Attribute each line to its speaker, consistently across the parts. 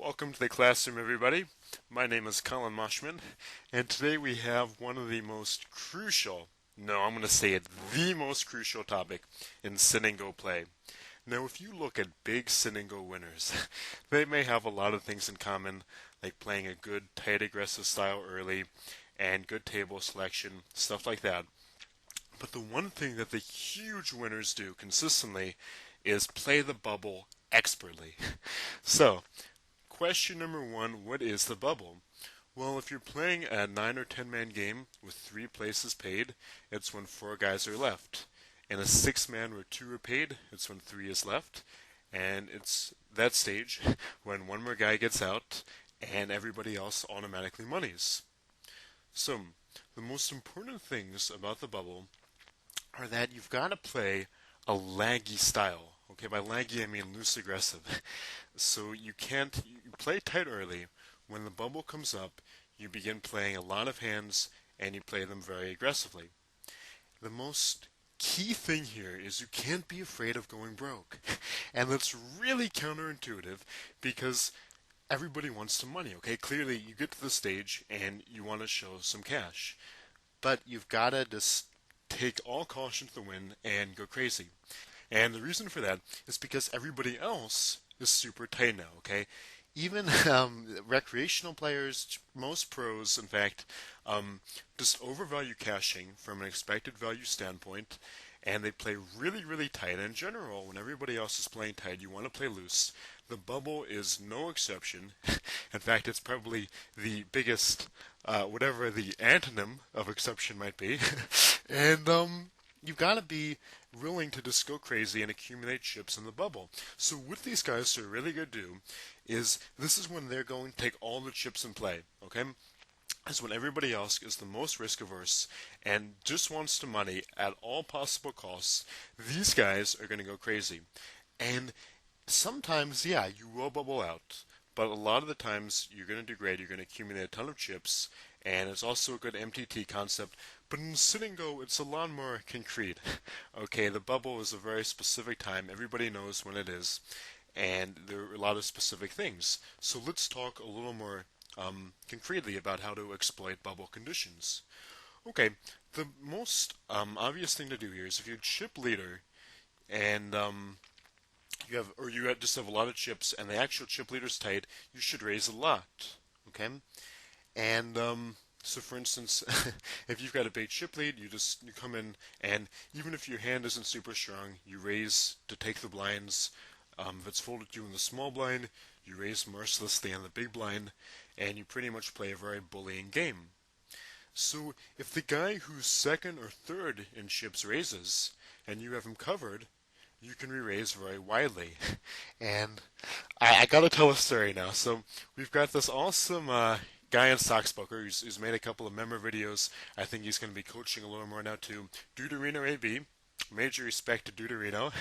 Speaker 1: Welcome to the classroom, everybody. My name is Collin Moshman, and today we have one of the most crucial, no, I'm going to say it, the most crucial topic in Sit and Go play. Now, if you look at big Sit and Go winners, they may have a lot of things in common, like playing a good, tight, aggressive style early, and good table selection, stuff like that. But the one thing that the huge winners do consistently is play the bubble expertly. So, question number one, what is the bubble? Well, if you're playing a 9 or 10 man game with 3 places paid, it's when 4 guys are left. In a 6 man where 2 are paid, it's when 3 is left. And it's that stage when one more guy gets out and everybody else automatically monies. So, the most important things about the bubble are that you've got to play a laggy style. Okay, by laggy I mean loose aggressive. So you play tight early. When the bubble comes up, you begin playing a lot of hands and you play them very aggressively. The most key thing here is you can't be afraid of going broke. And that's really counterintuitive because everybody wants some money, okay? Clearly you get to the stage and you want to show some cash. But you've got to just take all caution to the wind and go crazy. And the reason for that is because everybody else is super tight now, okay? Even recreational players, most pros, in fact, just overvalue caching from an expected value standpoint, and they play really, really tight. And in general, when everybody else is playing tight, you want to play loose. The bubble is no exception. In fact, it's probably the biggest, whatever the antonym of exception might be. And you've got to be willing to just go crazy and accumulate chips in the bubble. So what these guys are really going to do is this is when they're going to take all the chips in play, okay? Is when everybody else is the most risk averse and just wants to money at all possible costs. These guys are going to go crazy. And sometimes, yeah, you will bubble out. But a lot of the times you're going to do great. You're going to accumulate a ton of chips, and it's also a good MTT concept. But in Sit and Go, it's a lot more concrete. Okay, the bubble is a very specific time. Everybody knows when it is, and there are a lot of specific things. So let's talk a little more concretely about how to exploit bubble conditions. Okay, the most obvious thing to do here is if you're chip leader and just have a lot of chips and the actual chip leader's tight, you should raise a lot. Okay, and so for instance, if you've got a big chip lead, you come in and even if your hand isn't super strong, you raise to take the blinds. If it's folded to you in the small blind, you raise mercilessly on the big blind, and you pretty much play a very bullying game. So if the guy who's second or third in chips raises, and you have him covered, you can re-raise very widely. And I gotta tell a story now. So we've got this awesome guy in Stoxpoker who's made a couple of member videos. I think he's going to be coaching a little more now too. Deuterino AB. Major respect to Deuterino.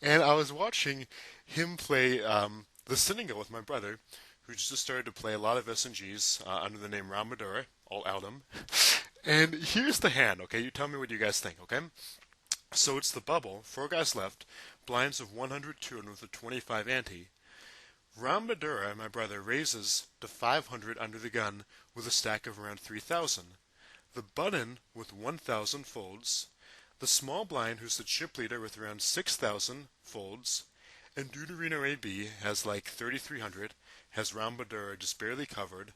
Speaker 1: And I was watching him play the Sit and Go with my brother, who just started to play a lot of SNGs under the name Ramadura, all out him. And here's the hand, okay? You tell me what you guys think, okay? So it's the bubble, 4 guys left, blinds of 100, 200 with a 25 ante. Ramadura, my brother, raises to 500 under the gun with a stack of around 3,000. The button with 1,000 folds. The small blind, who's the chip leader with around 6,000, folds. And Deuterino AB has like 3,300, has Ramadura just barely covered.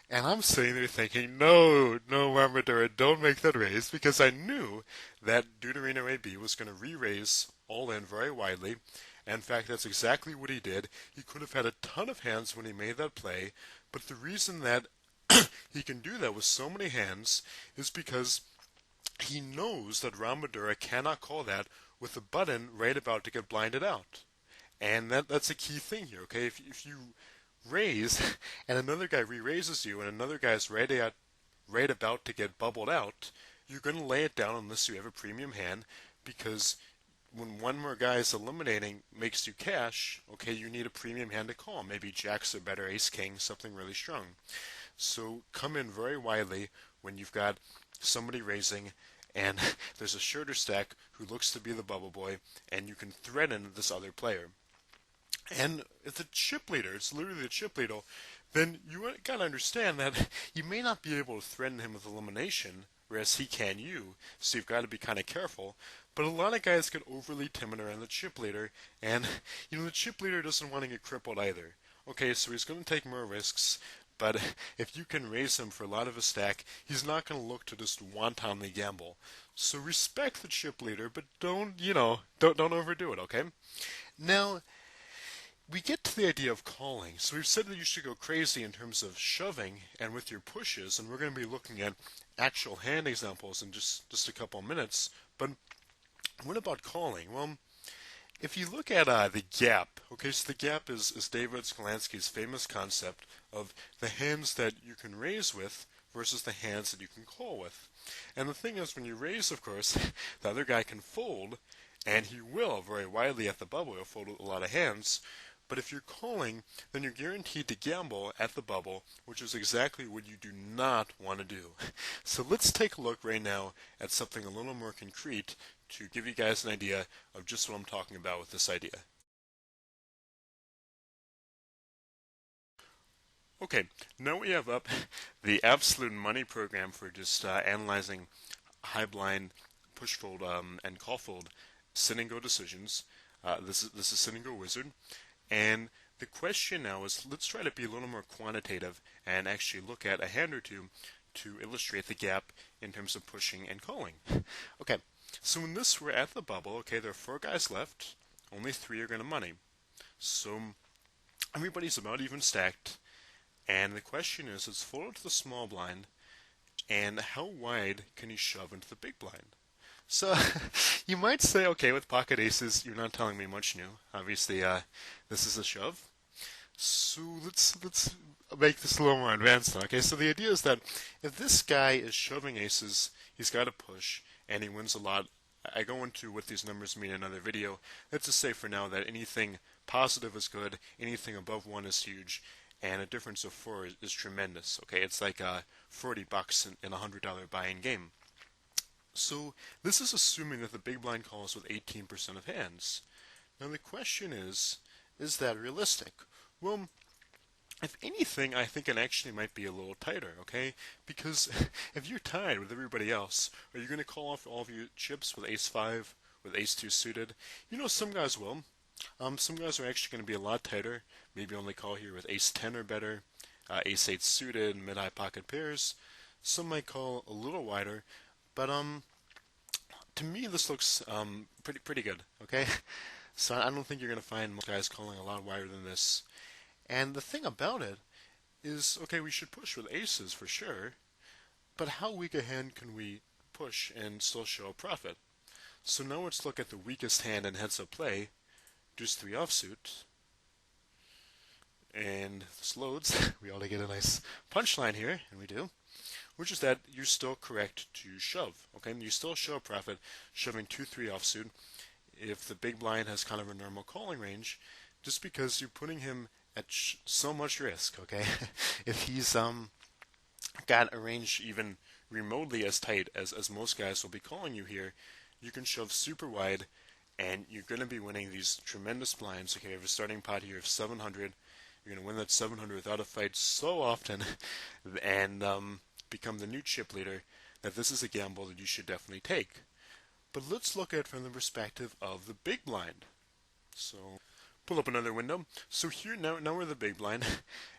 Speaker 1: And I'm sitting there thinking, no, Ramadura, don't make that raise, because I knew that Deuterino AB was going to re-raise all in very widely. And in fact, that's exactly what he did. He could have had a ton of hands when he made that play, but the reason that he can do that with so many hands is because he knows that Ramadura cannot call that with the button right about to get blinded out. And that's a key thing here, okay? If you raise and another guy re-raises you and another guy's right about to get bubbled out, you're going to lay it down unless you have a premium hand, because when one more guy is eliminating makes you cash, okay, you need a premium hand to call. Maybe jacks are better, ace king, something really strong. So come in very widely when you've got somebody raising and there's a shorter stack who looks to be the bubble boy, and you can threaten this other player. And if the chip leader, it's literally the chip leader, then you gotta understand that you may not be able to threaten him with elimination, whereas he can you, so you've got to be kind of careful. But a lot of guys get overly timid around the chip leader, and the chip leader doesn't want to get crippled either. Okay, so he's going to take more risks, but if you can raise him for a lot of a stack, he's not going to look to just wantonly gamble. So respect the chip leader, but don't overdo it, okay? Now, we get to the idea of calling. So we've said that you should go crazy in terms of shoving and with your pushes, and we're going to be looking at actual hand examples in just a couple of minutes. But what about calling? Well, if you look at the gap, okay, so the gap is David Skolansky's famous concept of the hands that you can raise with versus the hands that you can call with. And the thing is, when you raise, of course, the other guy can fold, and he will very widely at the bubble. He'll fold a lot of hands. But if you're calling, then you're guaranteed to gamble at the bubble, which is exactly what you do not want to do. So let's take a look right now at something a little more concrete to give you guys an idea of just what I'm talking about with this idea. Okay, now we have up the absolute money program for just analyzing high blind, push fold, and call fold sit and go decisions. This is sit and go wizard. And the question now is, let's try to be a little more quantitative and actually look at a hand or two to illustrate the gap in terms of pushing and calling. Okay, so in this we're at the bubble. Okay, there are 4 guys left. Only 3 are going to money. So everybody's about even stacked. And the question is, it's folded to the small blind, and how wide can he shove into the big blind? So you might say, okay, with pocket aces, you're not telling me much new. Obviously, this is a shove. So let's make this a little more advanced now. Okay, so the idea is that if this guy is shoving aces, he's got to push, and he wins a lot. I go into what these numbers mean in another video. Let's just say for now that anything positive is good, anything above 1 is huge, and a difference of 4 is tremendous. Okay, it's like $40 in a $100 buy-in game. So this is assuming that the big blind calls with 18% of hands. Now the question is that realistic? Well, if anything, I think it actually might be a little tighter, okay? Because if you're tied with everybody else, are you going to call off all of your chips with ace-5, with ace-2 suited? Some guys will. Some guys are actually going to be a lot tighter. Maybe only call here with ace-10 or better, ace-8 suited, mid-high pocket pairs. Some might call a little wider. But to me, this looks pretty good. Okay, so I don't think you're gonna find most guys calling a lot wider than this. And the thing about it is, okay, we should push with aces for sure. But how weak a hand can we push and still show a profit? So now let's look at the weakest hand in heads-up play, deuce 3 offsuit. And this loads. We ought to get a nice punchline here, and we do. Which is that you're still correct to shove. Okay, you still show a profit shoving 2-3 offsuit if the big blind has kind of a normal calling range, just because you're putting him at so much risk. Okay, if he's got a range even remotely as tight as most guys will be calling you here, you can shove super wide, and you're going to be winning these tremendous blinds. Okay, you have a starting pot here of 700. You're going to win that 700 without a fight so often, and become the new chip leader, that this is a gamble that you should definitely take. But let's look at it from the perspective of the big blind. So pull up another window. So here now we're the big blind,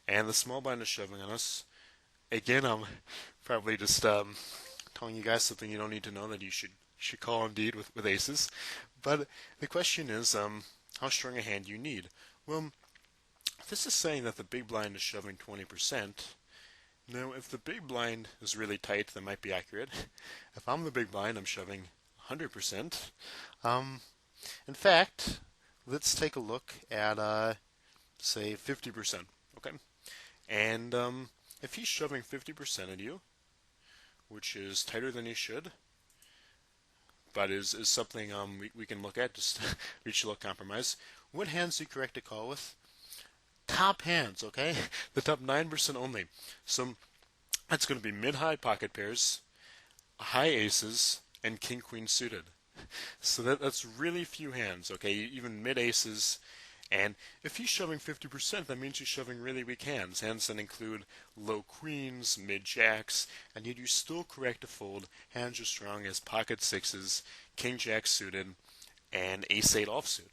Speaker 1: and the small blind is shoving on us. Again, I'm probably just telling you guys something you don't need to know, that you should call indeed with aces. But the question is, how strong a hand you need. Well, this is saying that the big blind is shoving 20%. Now, if the big blind is really tight, that might be accurate. If I'm the big blind, I'm shoving 100%. In fact, let's take a look at, say, 50%. Okay, and if he's shoving 50% at you, which is tighter than he should, but is something we can look at, just reach a little compromise. What hands do you correct to call with? Top hands, okay? The top 9% only. So that's going to be mid-high pocket pairs, high aces, and king-queen suited. So that's really few hands, okay? Even mid-aces And if he's shoving 50%, that means he's shoving really weak hands that include low queens, mid jacks, and yet you still correct to fold hands as strong as pocket sixes, king jack suited, and ace-8 offsuit.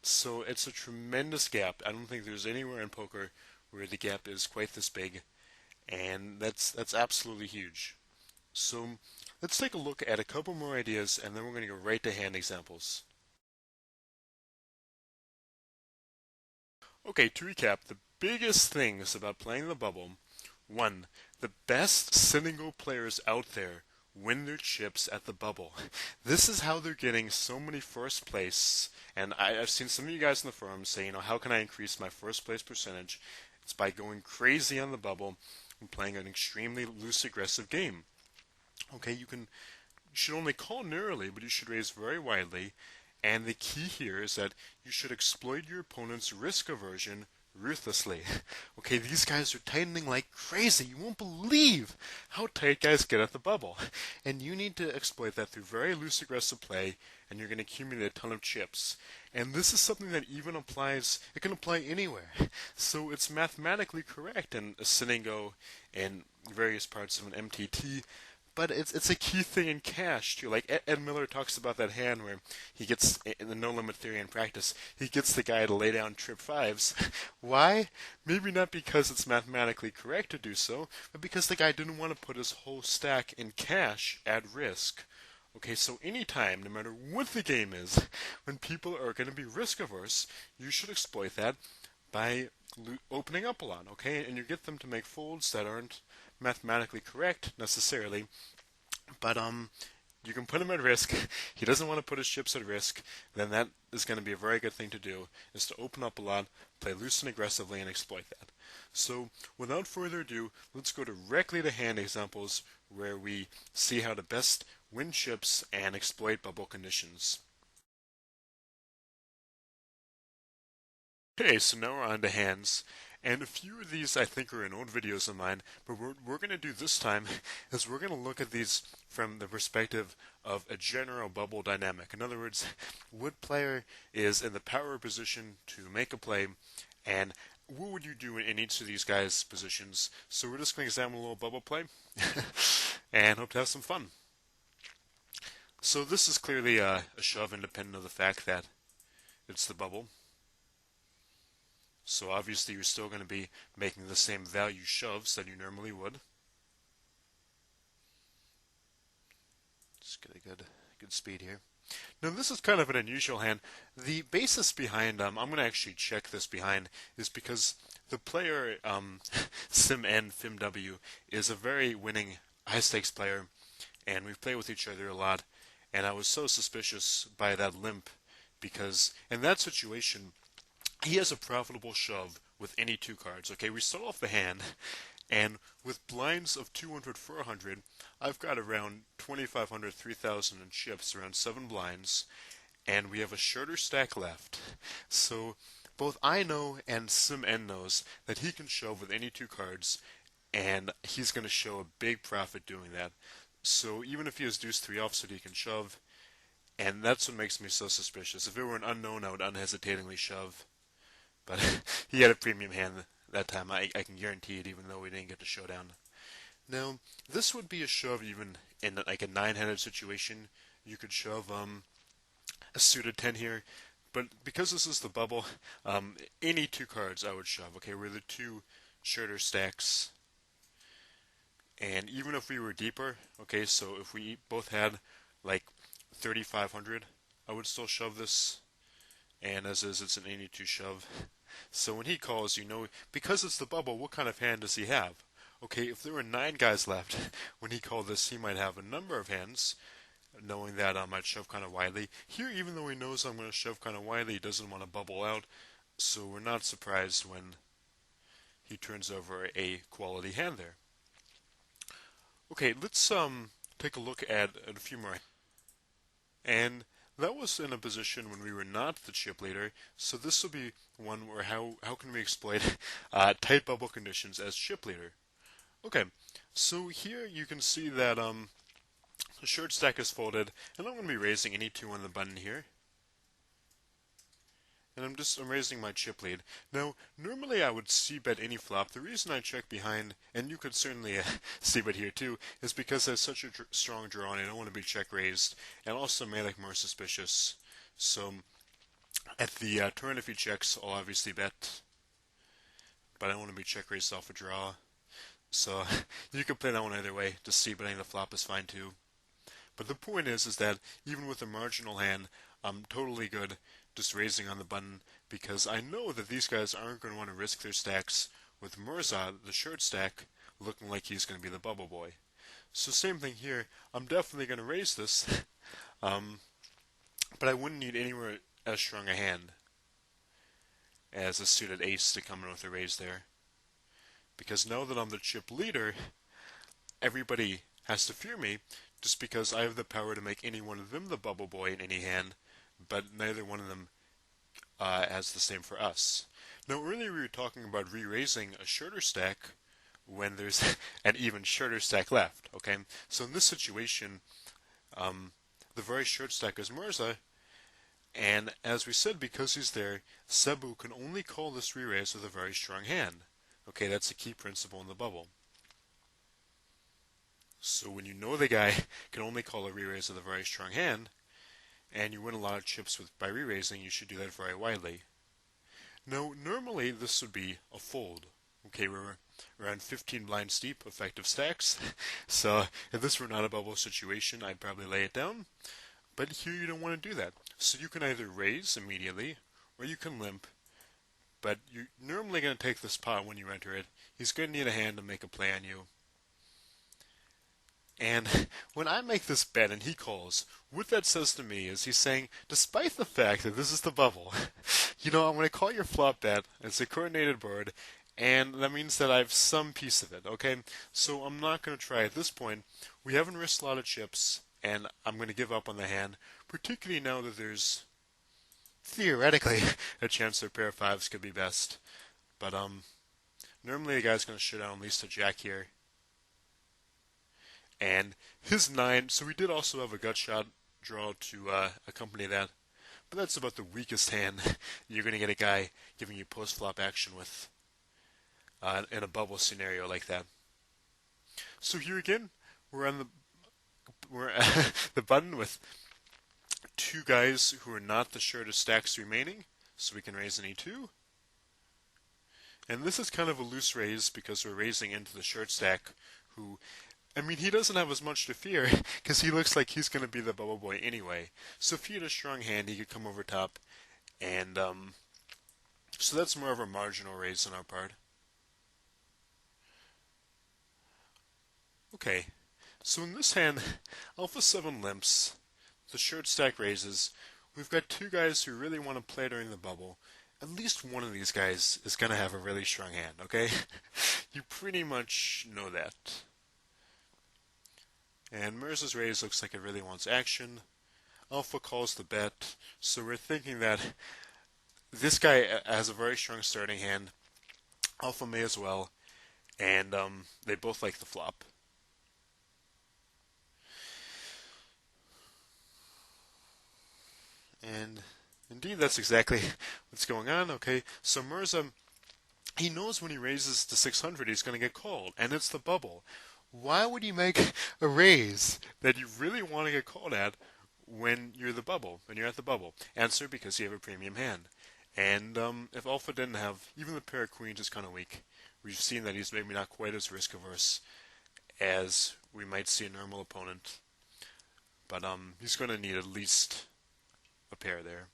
Speaker 1: So it's a tremendous gap. I don't think there's anywhere in poker where the gap is quite this big, and that's absolutely huge. So let's take a look at a couple more ideas, and then we're going to go right to hand examples. Okay, to recap, the biggest things about playing the bubble: 1. The best Senegal players out there win their chips at the bubble. This is how they're getting so many first place. And I've seen some of you guys in the forums say, how can I increase my first place percentage? It's by going crazy on the bubble and playing an extremely loose aggressive game. Okay, you should only call narrowly, but you should raise very widely. And the key here is that you should exploit your opponent's risk aversion ruthlessly. Okay, these guys are tightening like crazy. You won't believe how tight guys get at the bubble. And you need to exploit that through very loose aggressive play, and you're going to accumulate a ton of chips. And this is something that even applies, it can apply anywhere. So it's mathematically correct in a Senegal and various parts of an MTT. But it's a key thing in cash too. Like Ed Miller talks about that hand where he gets, in the no limit theory in practice, he gets the guy to lay down trip fives. Why? Maybe not because it's mathematically correct to do so, but because the guy didn't want to put his whole stack in cash at risk. Okay, so anytime, no matter what the game is, when people are going to be risk averse, you should exploit that by opening up a lot, okay? And you get them to make folds that aren't mathematically correct necessarily, but you can put him at risk. He doesn't want to put his chips at risk. Then that is going to be a very good thing to do, is to open up a lot, play loose and aggressively, and exploit that. So without further ado, let's go directly to hand examples where we see how to best win chips and exploit bubble conditions. Okay, so now we're on to hands. And a few of these I think are in old videos of mine, but what we're going to do this time is we're going to look at these from the perspective of a general bubble dynamic. In other words, what player is in the power position to make a play, and what would you do in each of these guys' positions? So we're just going to examine a little bubble play, and hope to have some fun. So this is clearly a shove independent of the fact that it's the bubble. So obviously you're still going to be making the same value shoves that you normally would. Just get a good speed here. Now this is kind of an unusual hand. The basis behind, I'm going to actually check this behind, is because the player Sngman101 is a very winning high stakes player, and we've played with each other a lot, and I was so suspicious by that limp because in that situation he has a profitable shove with any two cards. Okay, we start off the hand, and with blinds of 200, 400, I've got around 2,500, 3,000 in chips, around 7 blinds, and we have a shorter stack left. So both I know and Sngman101 knows that he can shove with any two cards, and he's going to show a big profit doing that. So even if he has deuce 3 offsuit, he can shove, and that's what makes me so suspicious. If it were an unknown, I would unhesitatingly shove. But he had a premium hand that time. I can guarantee it, even though we didn't get to showdown. Now, this would be a shove even in like a 9-handed situation. You could shove a suited 10 here. But because this is the bubble, any two cards I would shove. Okay, we're the two shorter stacks. And even if we were deeper, okay, so if we both had like 3,500, I would still shove this. And as is, it's an 82 shove. So when he calls, because it's the bubble, what kind of hand does he have? Okay, if there were 9 guys left, when he called this, he might have a number of hands, knowing that I might shove kind of widely. Here, even though he knows I'm going to shove kind of widely, he doesn't want to bubble out, so we're not surprised when he turns over a quality hand there. Okay, let's take a look at a few more. And that was in a position when we were not the chip leader, so this will be one where how can we exploit tight bubble conditions as chip leader. Okay, so here you can see that the short stack is folded, and I'm going to be raising any two on the button here. and I'm raising my chip lead. Now, normally I would c-bet any flop. The reason I check behind, and you could certainly c-bet here too, is because there's such a strong draw and I don't want to be check raised, and also may look more suspicious. So at the turn, if he checks, I'll obviously bet, but I don't want to be check raised off a draw. So you can play that one either way. Just c-betting the flop is fine too. But the point is that even with a marginal hand, I'm totally good just raising on the button because I know that these guys aren't going to want to risk their stacks with Mirza, the short stack, looking like he's going to be the bubble boy. So same thing here. I'm definitely going to raise this, but I wouldn't need anywhere as strong a hand as a suited ace to come in with a raise there. Because now that I'm the chip leader, everybody has to fear me just because I have the power to make any one of them the bubble boy in any hand, but neither one of them has the same for us. Now earlier we were talking about re-raising a shorter stack when there's an even shorter stack left, okay? So in this situation, the very short stack is Mirza, and as we said, because he's there, Cebu can only call this re-raise with a very strong hand. Okay, that's a key principle in the bubble. So when you know the guy can only call a re-raise with a very strong hand, and you win a lot of chips by re-raising, you should do that very widely. Now, normally this would be a fold. Okay, we're around 15 blind steep effective stacks, so if this were not a bubble situation, I'd probably lay it down. But here you don't want to do that. So you can either raise immediately, or you can limp, but you're normally going to take this pot when you enter it. He's going to need a hand to make a play on you. And when I make this bet and he calls, what that says to me is he's saying, despite the fact that this is the bubble, I'm going to call your flop bet. It's a coordinated board, and that means that I have some piece of it, okay? So I'm not going to try at this point. We haven't risked a lot of chips, and I'm going to give up on the hand, particularly now that there's theoretically a chance their pair of fives could be best. But normally the guy's going to shut down at least a jack here. And his 9, so we did also have a gut shot draw to accompany that. But that's about the weakest hand you're going to get a guy giving you post-flop action with in a bubble scenario like that. So here again, we're on the button with two guys who are not the shortest stacks remaining, so we can raise an E2. And this is kind of a loose raise because we're raising into the short stack who... he doesn't have as much to fear because he looks like he's going to be the bubble boy anyway. So if he had a strong hand, he could come over top. And so that's more of a marginal raise on our part. Okay, so in this hand, Alpha 7 limps. The short stack raises. We've got two guys who really want to play during the bubble. At least one of these guys is going to have a really strong hand, okay? You pretty much know that. And Mirza's raise looks like it really wants action. Alpha calls the bet, so we're thinking that this guy has a very strong starting hand. Alpha may as well, and they both like the flop. And indeed, that's exactly what's going on. Okay, so Mirza, he knows when he raises to 600, he's going to get called, and it's the bubble. Why would you make a raise that you really want to get called at when you're the bubble, when you're at the bubble? Answer, because you have a premium hand. And if Alpha didn't have, even the pair of queens is kind of weak. We've seen that he's maybe not quite as risk averse as we might see a normal opponent. But he's going to need at least a pair there.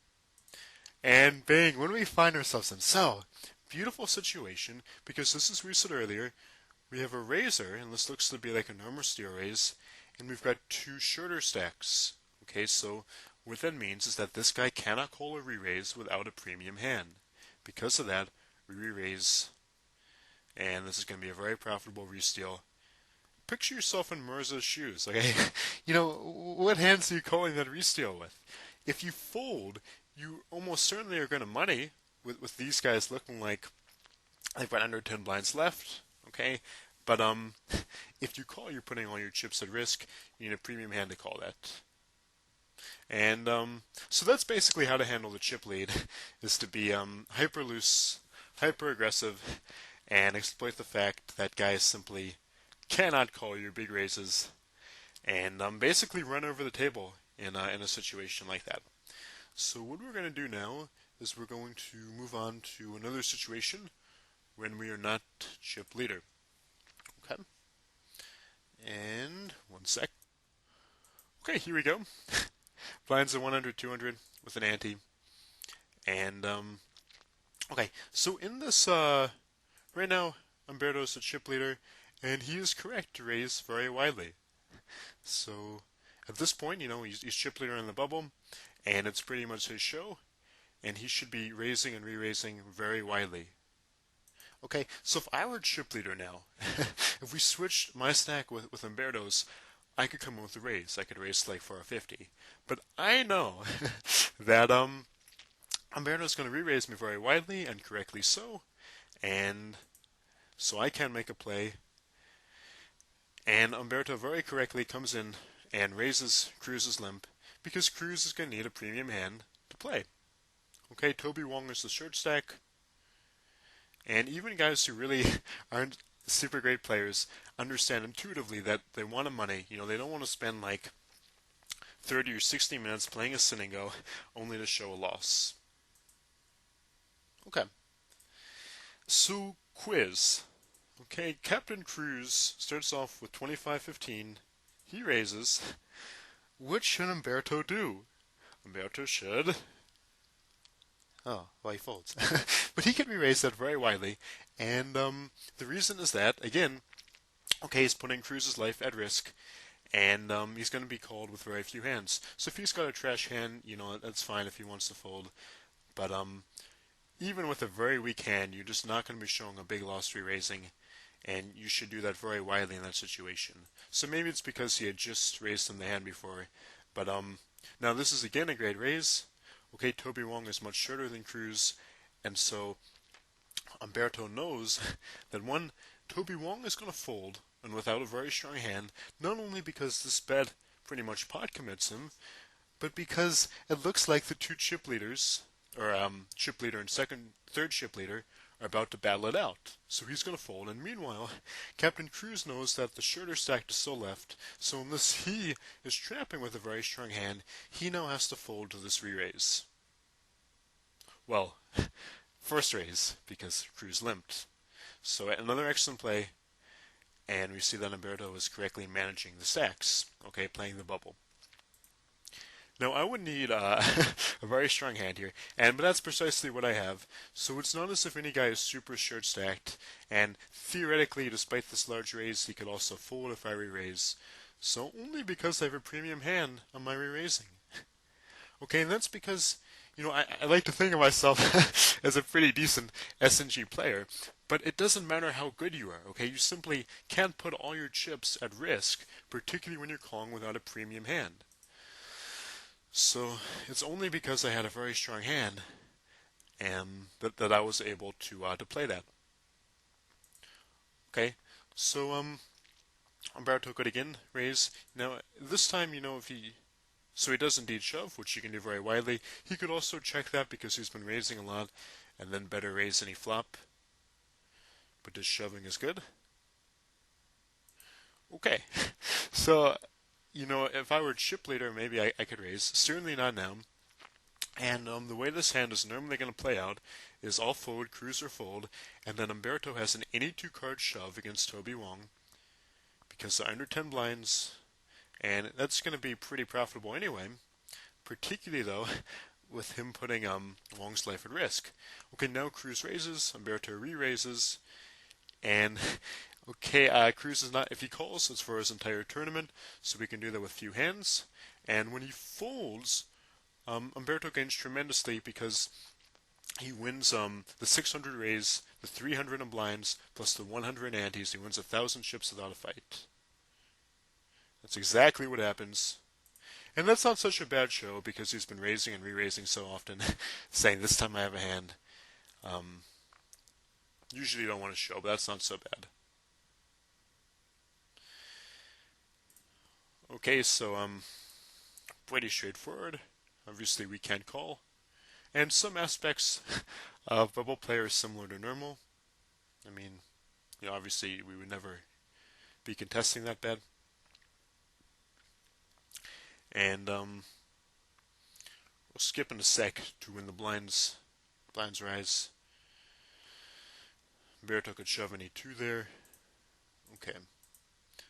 Speaker 1: And bang, what do we find ourselves in? So, beautiful situation, because this is what we said earlier. We have a raiser, and this looks to be like a normal steel raise, and we've got two shorter stacks. Okay, so what that means is that this guy cannot call a re-raise without a premium hand. Because of that, we re-raise, and this is going to be a very profitable re-steal. Picture yourself in Mirza's shoes, okay? What hands are you calling that re-steal with? If you fold, you almost certainly are going to money with these guys looking like they've got under 10 blinds left. Okay, but if you call, you're putting all your chips at risk. You need a premium hand to call that. And so that's basically how to handle the chip lead, is to be hyper loose, hyper aggressive, and exploit the fact that guys simply cannot call your big raises, and basically run over the table in a situation like that. So what we're going to do now is we're going to move on to another situation when we are not chip leader. Okay. And one sec. Okay, here we go. Blinds are 100, 200 with an ante. And, okay, so in this, right now, Umberto's the chip leader, and he is correct to raise very widely. So, at this point, he's chip leader in the bubble, and it's pretty much his show, and he should be raising and re-raising very widely. Okay, so if I were chip leader now, if we switched my stack with Umberto's, I could come in with a raise. I could raise like for a 50. But I know that Umberto's going to re-raise me very widely and correctly so, and so I can make a play. And Umberto very correctly comes in and raises Cruz's limp because Cruz is going to need a premium hand to play. Okay, Toby Wong is the short stack. And even guys who really aren't super great players understand intuitively that they want a money. They don't want to spend like 30 or 60 minutes playing a sin and go only to show a loss. Okay. So, quiz. Okay, Captain Cruz starts off with 25-15. He raises. What should Umberto do? Umberto should... Oh, well, he folds. But he can re-raise that very widely, and the reason is that, again, okay, he's putting Cruz's life at risk, and he's going to be called with very few hands. So if he's got a trash hand, that's fine if he wants to fold. But even with a very weak hand, you're just not going to be showing a big loss re-raising, and you should do that very widely in that situation. So maybe it's because he had just raised him the hand before, but now this is again a great raise. Okay, Toby Wong is much shorter than Cruz, and so Umberto knows that one, Toby Wong is going to fold, and without a very strong hand, not only because this bet pretty much pot commits him, but because it looks like the two chip leaders, or chip leader and third chip leader, are about to battle it out. So he's going to fold, and meanwhile, Captain Cruz knows that the shorter stack is still left, so unless he is trapping with a very strong hand, he now has to fold to this re-raise. Well, first raise, because Cruz limped. So another excellent play, and we see that Umberto is correctly managing the stacks, okay, playing the bubble. Now, I would need a very strong hand here, but that's precisely what I have. So it's not as if any guy is super short stacked, and theoretically, despite this large raise, he could also fold if I re-raise. So only because I have a premium hand on my re-raising. Okay, and that's because, I like to think of myself as a pretty decent SNG player, but it doesn't matter how good you are, okay? You simply can't put all your chips at risk, particularly when you're calling without a premium hand. So it's only because I had a very strong hand and that I was able to play that. Okay, so Umberto could again raise. Now this time, if he does indeed shove, which you can do very widely. He could also check that because he's been raising a lot, and then better raise any flop. But this shoving is good. Okay, so if I were chip leader, maybe I could raise. Certainly not now. And the way this hand is normally going to play out is I'll fold, Cruz or fold, and then Umberto has an 82 card shove against Toby Wong because they're under 10 blinds, and that's going to be pretty profitable anyway, particularly though with him putting Wong's life at risk. Okay, now Cruz raises, Umberto re-raises, and okay, Cruz is not, if he calls, it's for his entire tournament, so we can do that with few hands. And when he folds, Umberto gains tremendously because he wins the 600 raise, the 300 in blinds, plus the 100 antes. He wins 1,000 chips without a fight. That's exactly what happens. And that's not such a bad show because he's been raising and re-raising so often, saying this time I have a hand. Usually you don't want to show, but that's not so bad. Okay, so pretty straightforward. Obviously we can't call. And some aspects of bubble play are similar to normal. I mean, obviously we would never be contesting that bet. And we'll skip in a sec to when the blinds rise. Umberto could shove any 2 there. Okay.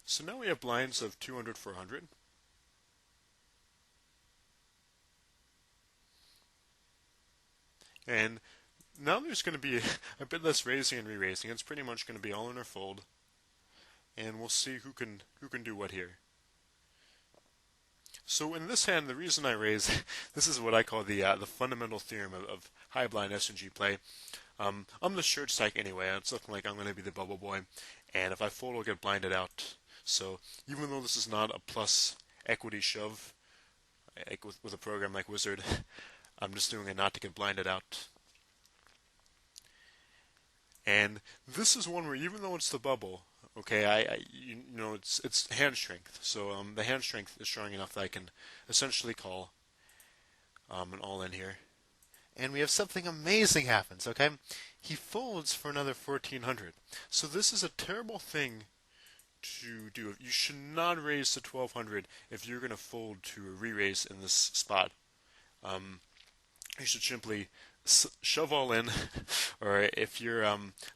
Speaker 1: So now we have blinds of 200, 400. And now there's going to be a bit less raising and re-raising. It's pretty much going to be all in or fold. And we'll see who can do what here. So in this hand, the reason I raise, this is what I call the fundamental theorem of high blind SNG play. I'm the short stack anyway. It's looking like I'm going to be the bubble boy, and if I fold, I'll get blinded out. So even though this is not a plus equity shove, like with a program like Wizard, I'm just doing it not to get blinded out. And this is one where even though it's the bubble, okay, it's hand strength. So the hand strength is strong enough that I can essentially call an all in here. And we have something amazing happens, okay? He folds for another 1400. So this is a terrible thing to do. You should not raise to 1200 if you're going to fold to a re-raise in this spot. You should simply shove all in, or if you're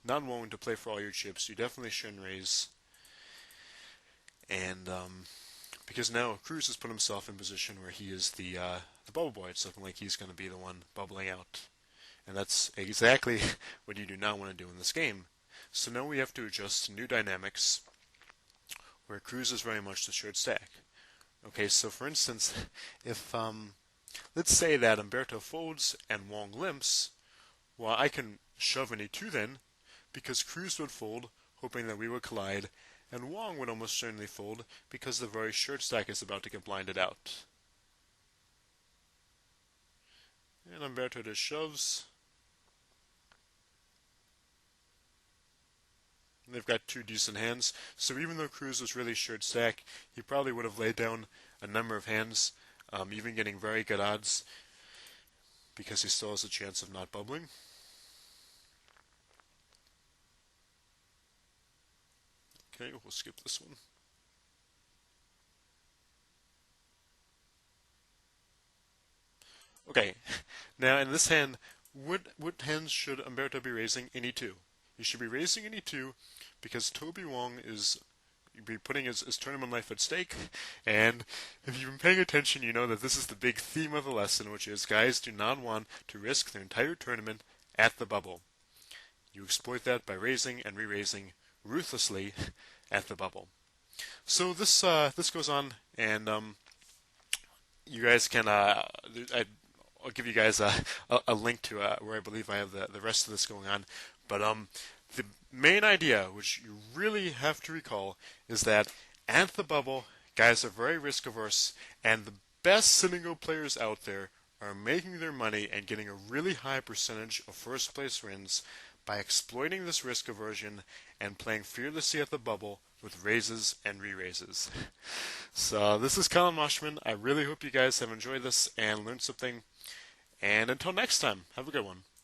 Speaker 1: not willing to play for all your chips, you definitely shouldn't raise. And because now Cruz has put himself in position where he is the bubble boy. It's looking like he's going to be the one bubbling out, and that's exactly what you do not want to do in this game. So now we have to adjust to new dynamics, where Cruz is very much the short stack. Okay, so for instance, if let's say that Umberto folds and Wong limps, well, I can shove an E2 then, because Cruz would fold, hoping that we would collide, and Wong would almost certainly fold, because the very short stack is about to get blinded out. And Umberto just shoves. And they've got 2 decent hands, so even though Cruz was really short stack, he probably would have laid down a number of hands, even getting very good odds, because he still has a chance of not bubbling. Okay, we'll skip this one. Okay, now in this hand, what hands should Umberto be raising in E2? He should be raising in E2 because Toby Wong is be putting his tournament life at stake, and if you've been paying attention, you know that this is the big theme of the lesson, which is guys do not want to risk their entire tournament at the bubble. You exploit that by raising and re-raising ruthlessly at the bubble. So this goes on, and you guys can I'll give you guys a link to where I believe I have the rest of this going on, but the main idea, which you really have to recall, is that at the bubble, guys are very risk averse, and the best sitting go players out there are making their money and getting a really high percentage of first place wins by exploiting this risk aversion and playing fearlessly at the bubble with raises and re-raises. So this is Collin Moshman. I really hope you guys have enjoyed this and learned something. And until next time, have a good one.